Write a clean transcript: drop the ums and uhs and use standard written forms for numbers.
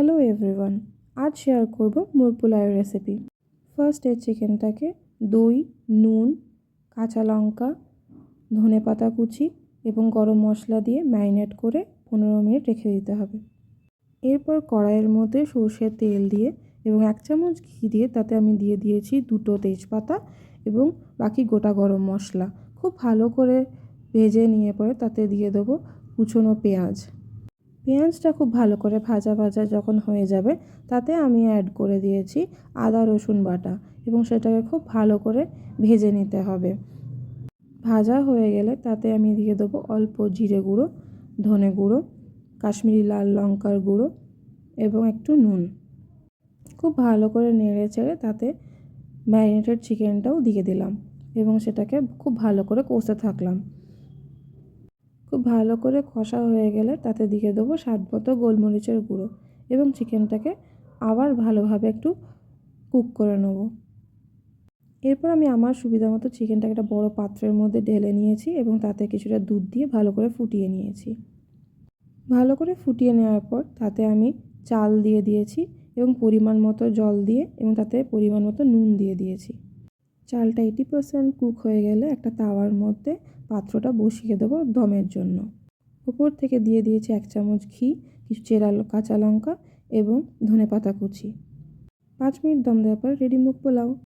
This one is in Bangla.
হ্যালো এভরিওয়ান, আজ শেয়ার করব মুরগ পোলাওয়ের রেসিপি। ফার্স্টে চিকেনটাকে দই, নুন, কাঁচা লঙ্কা, ধনেপাতা কুচি এবং গরম মশলা দিয়ে ম্যারিনেট করে 15 মিনিট রেখে দিতে হবে। এরপর কড়াইয়ের মধ্যে সরষের তেল দিয়ে এবং 1 চামচ ঘি দিয়ে তাতে আমি দিয়ে দিয়েছি 2টো তেজপাতা এবং বাকি গোটা গরম মশলা। খুব ভালো করে ভেজে নিয়ে পরে তাতে দিয়ে দেবো কুচনো পেঁয়াজ। পেঁয়াজটা খুব ভালো করে ভাজা ভাজা যখন হয়ে যাবে তাতে আমি অ্যাড করে দিয়েছি আদা রসুন বাটা এবং সেটাকে খুব ভালো করে ভেজে নিতে হবে। ভাজা হয়ে গেলে তাতে আমি দিয়ে দেবো অল্প জিরে গুঁড়ো, ধনে গুঁড়ো, কাশ্মীরি লাল লঙ্কার গুঁড়ো এবং একটু নুন। খুব ভালো করে নেড়ে চেড়ে তাতে ম্যারিনেটেড চিকেনটাও দিয়ে দিলাম এবং সেটাকে খুব ভালো করে কষতে থাকলাম। খুব ভালো করে কষা হয়ে গেলে তাতে দিয়ে দেবো স্বাদমতো গোলমরিচের গুঁড়ো এবং চিকেনটাকে আবার ভালোভাবে একটু কুক করে নেব। এরপর আমি আমার সুবিধা মতো চিকেনটাকে একটা বড় পাত্রের মধ্যে ঢেলে নিয়েছি এবং তাতে কিছুটা দুধ দিয়ে ভালো করে ফুটিয়ে নিয়েছি। ভালো করে ফুটিয়ে নেওয়ার পর তাতে আমি চাল দিয়ে দিয়েছি এবং পরিমাণ মতো জল দিয়ে এবং তাতে পরিমাণ মতো নুন দিয়ে দিয়েছি। চালটা 80% কুক হয়ে গেলে একটা তাওয়ার মধ্যে পাত্রটা বসিয়ে দেবো দমের জন্য। উপর থেকে দিয়ে দিয়েছি 1 চামচ ঘি, কিছু চেরা কাঁচা লঙ্কা এবং ধনেপাতা কুচি। 5 মিনিট দম দেওয়ার পর রেডি মুরগ পোলাও।